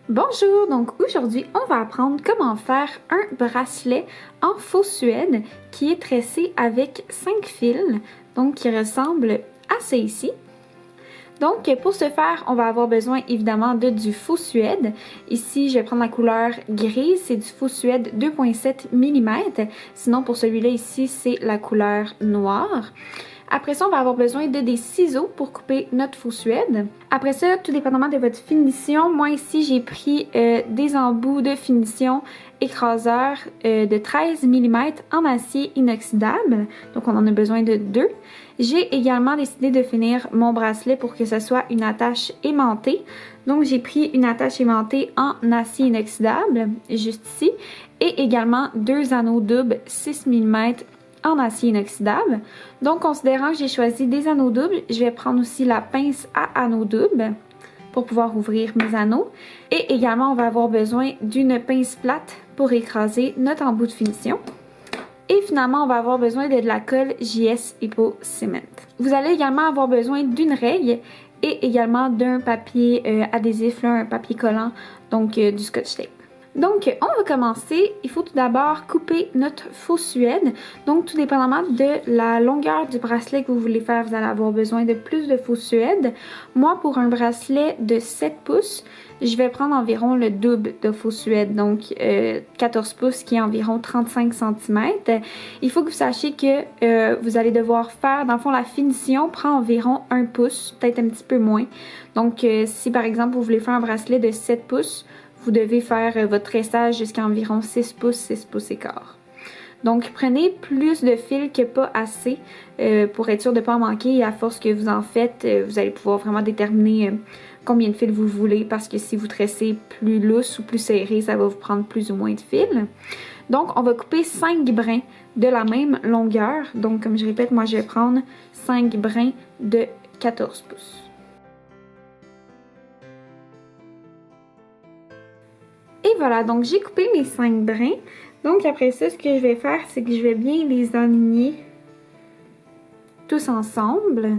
Bonjour, donc aujourd'hui on va apprendre comment faire un bracelet en faux suède qui est tressé avec 5 fils, donc qui ressemble à ça ici. Donc pour ce faire, on va avoir besoin évidemment du faux suède. Ici je vais prendre la couleur grise, c'est du faux suède 2,7 mm. Sinon pour celui-là ici c'est la couleur noire. Après ça, on va avoir besoin de des ciseaux pour couper notre faux suède. Après ça, tout dépendamment de votre finition, moi ici j'ai pris des embouts de finition écraseur de 13 mm en acier inoxydable. Donc on en a besoin de 2. J'ai également décidé de finir mon bracelet pour que ce soit une attache aimantée. Donc j'ai pris une attache aimantée en acier inoxydable, juste ici, et également 2 anneaux doubles 6 mm en acier inoxydable. Donc, considérant que j'ai choisi des anneaux doubles, je vais prendre aussi la pince à anneaux doubles pour pouvoir ouvrir mes anneaux. Et également, on va avoir besoin d'une pince plate pour écraser notre embout de finition. Et finalement, on va avoir besoin de la colle JS Epo Cement. Vous allez également avoir besoin d'une règle et également d'un papier adhésif, là, un papier collant, donc du Scotch Tape. Donc, on va commencer. Il faut tout d'abord couper notre faux suède. Donc, tout dépendamment de la longueur du bracelet que vous voulez faire, vous allez avoir besoin de plus de faux suède. Moi, pour un bracelet de 7 pouces, je vais prendre environ le double de faux suède, donc 14 pouces qui est environ 35 cm. Il faut que vous sachiez que vous allez devoir faire, dans le fond, la finition prend environ 1 pouce, peut-être un petit peu moins. Donc, si par exemple, vous voulez faire un bracelet de 7 pouces, vous devez faire votre tressage jusqu'à environ 6 pouces et quart. Donc, prenez plus de fils que pas assez pour être sûr de ne pas en manquer. Et à force que vous en faites, vous allez pouvoir vraiment déterminer combien de fils vous voulez parce que si vous tressez plus lousse ou plus serré, ça va vous prendre plus ou moins de fils. Donc, on va couper 5 brins de la même longueur. Donc, comme je répète, moi, je vais prendre 5 brins de 14 pouces. Et voilà, donc j'ai coupé mes 5 brins. Donc après ça, ce que je vais faire, c'est que je vais bien les aligner tous ensemble.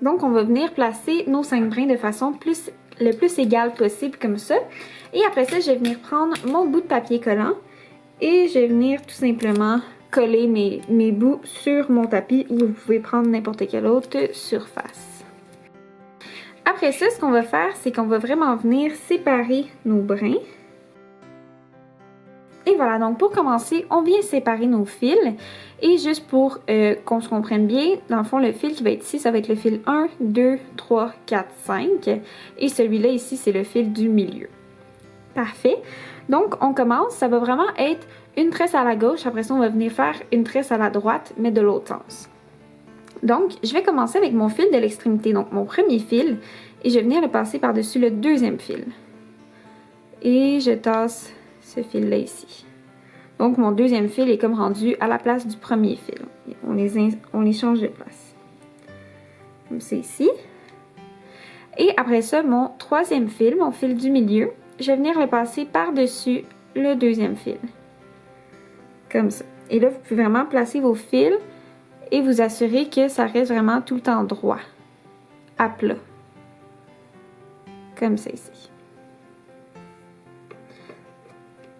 Donc on va venir placer nos 5 brins de façon le plus égale possible comme ça. Et après ça, je vais venir prendre mon bout de papier collant et je vais venir tout simplement coller mes bouts sur mon tapis ou vous pouvez prendre n'importe quelle autre surface. Après ça, ce qu'on va faire, c'est qu'on va vraiment venir séparer nos brins. Et voilà, donc pour commencer, on vient séparer nos fils. Et juste pour qu'on se comprenne bien, dans le fond, le fil qui va être ici, ça va être le fil 1, 2, 3, 4, 5. Et celui-là ici, c'est le fil du milieu. Parfait. Donc, on commence. Ça va vraiment être une tresse à la gauche. Après ça, on va venir faire une tresse à la droite, mais de l'autre sens. Donc, je vais commencer avec mon fil de l'extrémité, donc mon premier fil, et je vais venir le passer par-dessus le deuxième fil. Et je tasse ce fil-là ici. Donc, mon deuxième fil est comme rendu à la place du premier fil. On les change de place. Comme c'est ici. Et après ça, mon troisième fil, mon fil du milieu, je vais venir le passer par-dessus le deuxième fil. Comme ça. Et là, vous pouvez vraiment placer vos fils et vous assurer que ça reste vraiment tout le temps droit, à plat. Comme ça ici.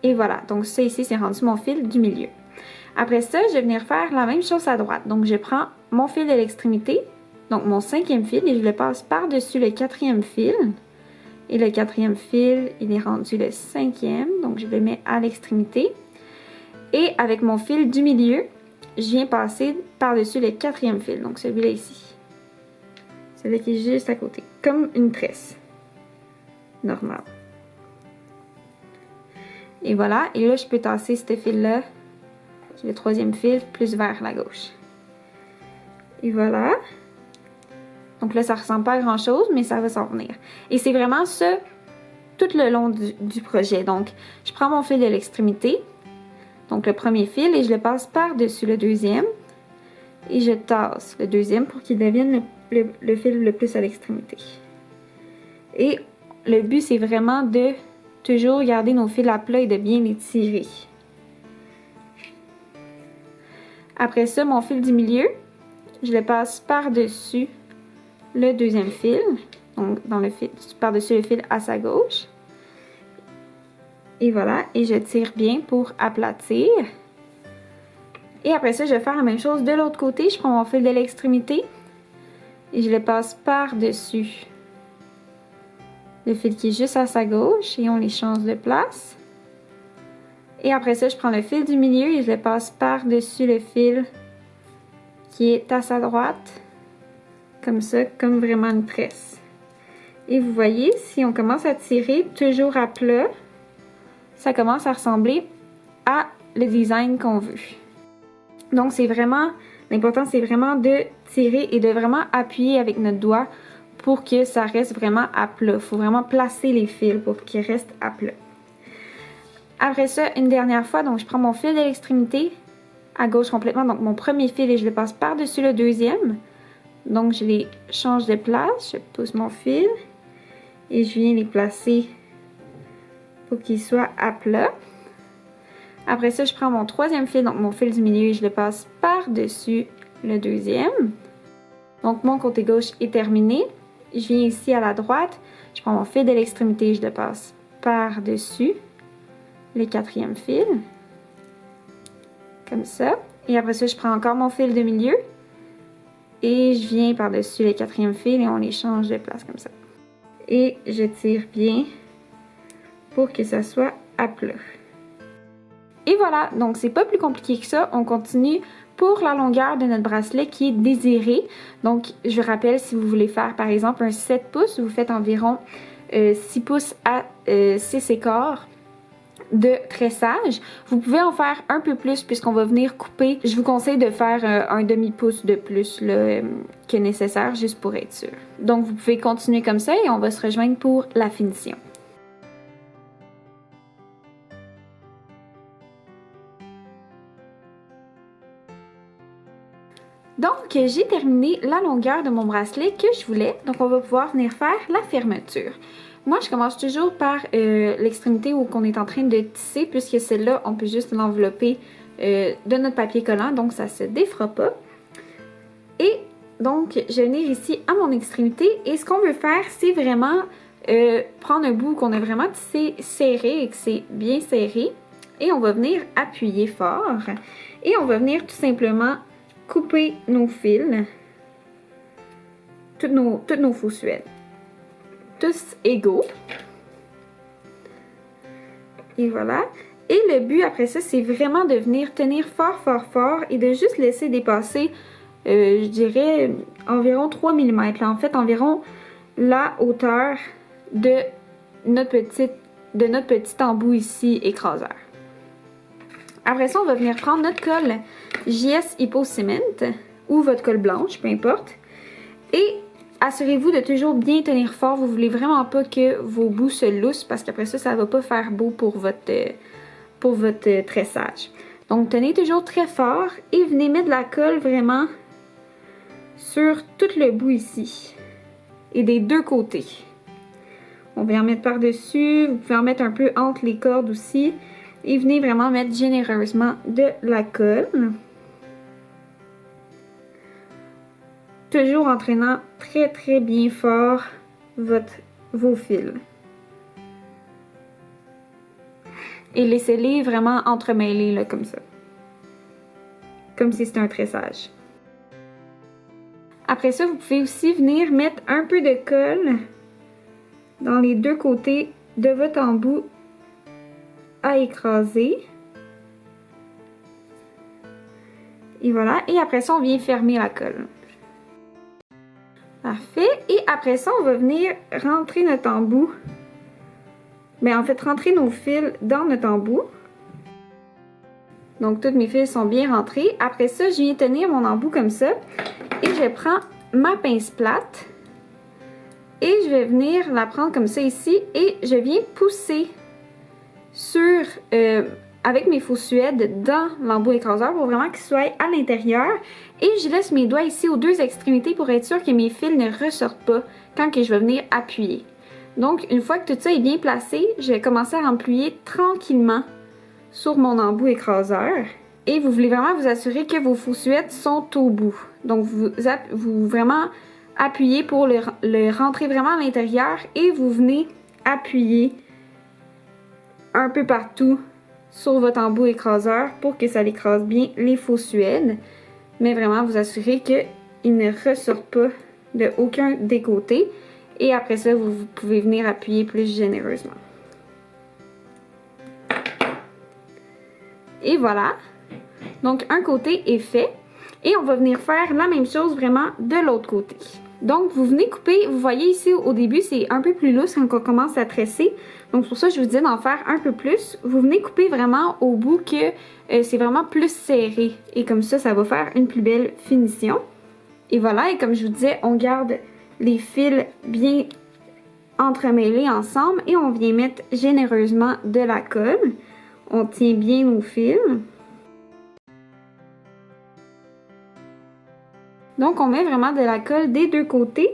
Et voilà, donc ça ici, c'est rendu mon fil du milieu. Après ça, je vais venir faire la même chose à droite. Donc, je prends mon fil de l'extrémité, donc mon cinquième fil, et je le passe par-dessus le quatrième fil. Et le quatrième fil, il est rendu le cinquième, donc je le mets à l'extrémité. Et avec mon fil du milieu, je viens passer par-dessus le quatrième fil, donc celui-là ici. Celui qui est juste à côté, comme une tresse normale. Et voilà, et là je peux tasser ce fil-là, le troisième fil, plus vers la gauche. Et voilà. Donc là, ça ressemble pas à grand-chose, mais ça va s'en venir. Et c'est vraiment ça tout le long du projet. Donc, je prends mon fil de l'extrémité, donc le premier fil, et je le passe par-dessus le deuxième. Et je tasse le deuxième pour qu'il devienne le fil le plus à l'extrémité. Et le but, c'est vraiment de toujours garder nos fils à plat et de bien les tirer. Après ça, mon fil du milieu, je le passe par-dessus le deuxième fil donc dans le fil, par-dessus le fil à sa gauche. Et voilà, et je tire bien pour aplatir. Et après ça, je vais faire la même chose de l'autre côté. Je prends mon fil de l'extrémité et je le passe par-dessus le fil qui est juste à sa gauche et on les change de place. Et après ça, je prends le fil du milieu et je le passe par-dessus le fil qui est à sa droite. Comme ça, comme vraiment une tresse. Et vous voyez, si on commence à tirer toujours à plat, ça commence à ressembler à le design qu'on veut. Donc c'est vraiment, l'important c'est vraiment de tirer et de vraiment appuyer avec notre doigt pour que ça reste vraiment à plat. Il faut vraiment placer les fils pour qu'ils restent à plat. Après ça, une dernière fois, donc je prends mon fil de l'extrémité à gauche complètement, donc mon premier fil et je le passe par-dessus le deuxième. Donc je les change de place, je pousse mon fil et je viens les placer pour qu'ils soient à plat. Après ça, je prends mon troisième fil, donc mon fil du milieu et je le passe par-dessus le deuxième. Donc mon côté gauche est terminé. Je viens ici à la droite, je prends mon fil de l'extrémité et je le passe par-dessus le quatrième fil. Comme ça. Et après ça, je prends encore mon fil de milieu et je viens par-dessus le quatrième fil et on les change de place comme ça. Et je tire bien pour que ça soit à plat. Et voilà, donc c'est pas plus compliqué que ça. On continue pour la longueur de notre bracelet qui est désirée. Donc, je vous rappelle, si vous voulez faire par exemple un 7 pouces, vous faites environ 6 pouces à 6,25 de tressage. Vous pouvez en faire un peu plus puisqu'on va venir couper. Je vous conseille de faire un demi-pouce de plus là, que nécessaire, juste pour être sûr. Donc, vous pouvez continuer comme ça et on va se rejoindre pour la finition. Donc, j'ai terminé la longueur de mon bracelet que je voulais. Donc, on va pouvoir venir faire la fermeture. Moi, je commence toujours par l'extrémité où on est en train de tisser, puisque celle-là, on peut juste l'envelopper de notre papier collant, donc ça se défera pas. Et donc, je vais venir ici à mon extrémité, et ce qu'on veut faire, c'est vraiment prendre un bout qu'on a vraiment tissé serré et que c'est bien serré, et on va venir appuyer fort, et on va venir tout simplement couper nos fils, toutes nos faux suèdes, tous égaux. Et voilà. Et le but après ça, c'est vraiment de venir tenir fort, fort, fort et de juste laisser dépasser, je dirais, environ 3 mm. Là, en fait, environ la hauteur de notre petit embout ici écraseur. Après ça, on va venir prendre notre colle JS Hypo Cement ou votre colle blanche, peu importe. Et assurez-vous de toujours bien tenir fort. Vous voulez vraiment pas que vos bouts se loussent parce qu'après ça, ça va pas faire beau pour votre tressage. Donc, tenez toujours très fort et venez mettre de la colle vraiment sur tout le bout ici et des deux côtés. On va en mettre par-dessus. Vous pouvez en mettre un peu entre les cordes aussi. Et venez vraiment mettre généreusement de la colle. Toujours en traînant très très bien fort vos fils. Et laissez-les vraiment entremêlés là, comme ça. Comme si c'était un tressage. Après ça, vous pouvez aussi venir mettre un peu de colle dans les deux côtés de votre embout à écraser. Et voilà. Et après ça, on vient fermer la colle. Parfait. Et après ça, on va venir rentrer notre embout. Mais en fait, rentrer nos fils dans notre embout. Donc, tous mes fils sont bien rentrés. Après ça, je viens tenir mon embout comme ça. Et je prends ma pince plate. Et je vais venir la prendre comme ça ici. Et je viens pousser avec mes faux suèdes dans l'embout écraseur pour vraiment qu'il soit à l'intérieur. Et je laisse mes doigts ici aux deux extrémités pour être sûr que mes fils ne ressortent pas quand que je vais venir appuyer. Donc, une fois que tout ça est bien placé, je vais commencer à appuyer tranquillement sur mon embout écraseur. Et vous voulez vraiment vous assurer que vos faux suèdes sont au bout. Donc, vous vraiment appuyez pour le rentrer vraiment à l'intérieur et vous venez appuyer un peu partout sur votre embout écraseur pour que ça écrase bien les faux suèdes. Mais vraiment vous assurez qu'il ne ressort pas de aucun des côtés. Et après ça, vous pouvez venir appuyer plus généreusement. Et voilà. Donc un côté est fait. Et on va venir faire la même chose vraiment de l'autre côté. Donc vous venez couper, vous voyez ici au début c'est un peu plus lousse quand on commence à tresser. Donc pour ça je vous dis d'en faire un peu plus. Vous venez couper vraiment au bout que c'est vraiment plus serré. Et comme ça va faire une plus belle finition. Et voilà, et comme je vous disais, on garde les fils bien entremêlés ensemble et on vient mettre généreusement de la colle. On tient bien nos fils. Donc on met vraiment de la colle des deux côtés.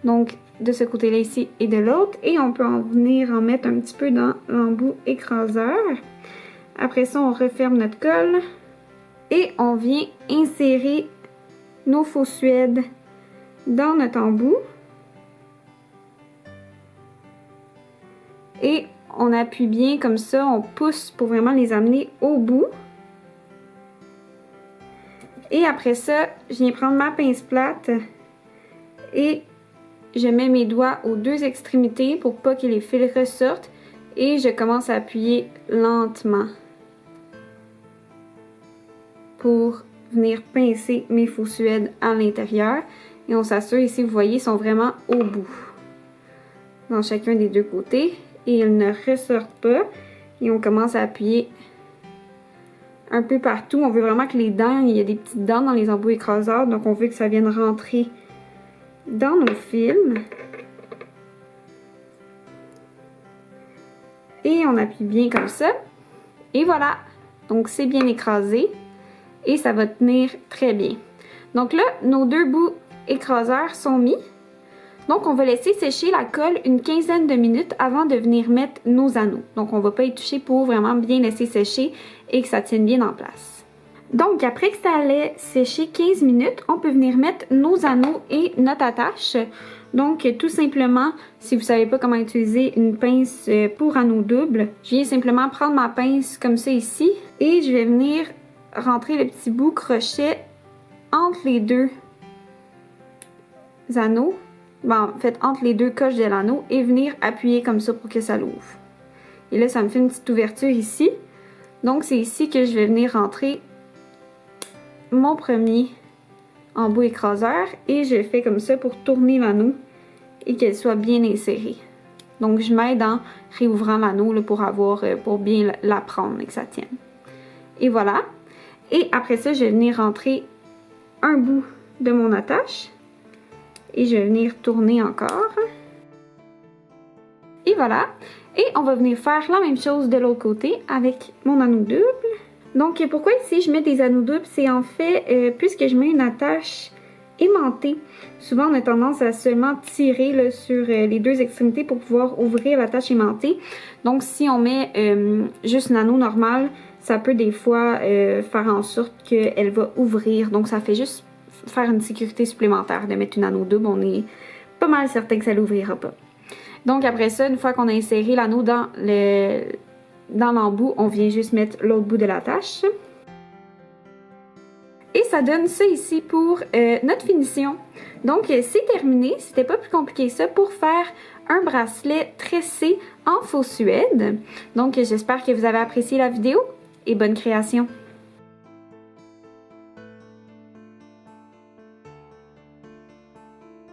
Donc de ce côté-là ici et de l'autre. Et on peut en venir en mettre un petit peu dans l'embout écraseur. Après ça, on referme notre colle. Et on vient insérer nos faux suèdes dans notre embout. Et on appuie bien comme ça, on pousse pour vraiment les amener au bout. Et après ça, je viens prendre ma pince plate et je mets mes doigts aux deux extrémités pour pas que les fils ressortent. Et je commence à appuyer lentement pour venir pincer mes faux suèdes à l'intérieur. Et on s'assure ici, vous voyez, ils sont vraiment au bout. Dans chacun des deux côtés. Et ils ne ressortent pas. Et on commence à appuyer un peu partout. On veut vraiment que les dents, il y a des petites dents dans les embouts écraseurs. Donc on veut que ça vienne rentrer dans nos fils. Et on appuie bien comme ça. Et voilà. Donc c'est bien écrasé. Et ça va tenir très bien. Donc là, nos deux bouts écraseurs sont mis. Donc on va laisser sécher la colle une quinzaine de minutes avant de venir mettre nos anneaux. Donc on ne va pas y toucher pour vraiment bien laisser sécher et que ça tienne bien en place. Donc après que ça allait sécher 15 minutes, on peut venir mettre nos anneaux et notre attache. Donc tout simplement, si vous ne savez pas comment utiliser une pince pour anneau double, je viens simplement prendre ma pince comme ça ici et je vais venir rentrer le petit bout crochet entre les deux anneaux. Bon, en fait, entre les deux coches de l'anneau et venir appuyer comme ça pour que ça l'ouvre. Et là, ça me fait une petite ouverture ici. Donc, c'est ici que je vais venir rentrer mon premier embout écraseur et je fais comme ça pour tourner l'anneau et qu'elle soit bien insérée. Donc, je m'aide en réouvrant l'anneau pour bien la prendre et que ça tienne. Et voilà. Et après ça, je vais venir rentrer un bout de mon attache. Et je vais venir tourner encore. Et voilà. Et on va venir faire la même chose de l'autre côté avec mon anneau double. Donc pourquoi ici je mets des anneaux doubles? C'est en fait, puisque je mets une attache aimantée, souvent on a tendance à seulement tirer là, sur les deux extrémités pour pouvoir ouvrir l'attache aimantée. Donc si on met juste un anneau normal, ça peut des fois faire en sorte qu'elle va ouvrir. Donc ça fait juste faire une sécurité supplémentaire de mettre une anneau double, on est pas mal certain que ça l'ouvrira pas. Donc après ça, une fois qu'on a inséré l'anneau dans l'embout, on vient juste mettre l'autre bout de l'attache. Et ça donne ça ici pour notre finition. Donc c'est terminé, c'était pas plus compliqué que ça pour faire un bracelet tressé en faux suède. Donc j'espère que vous avez apprécié la vidéo et bonne création!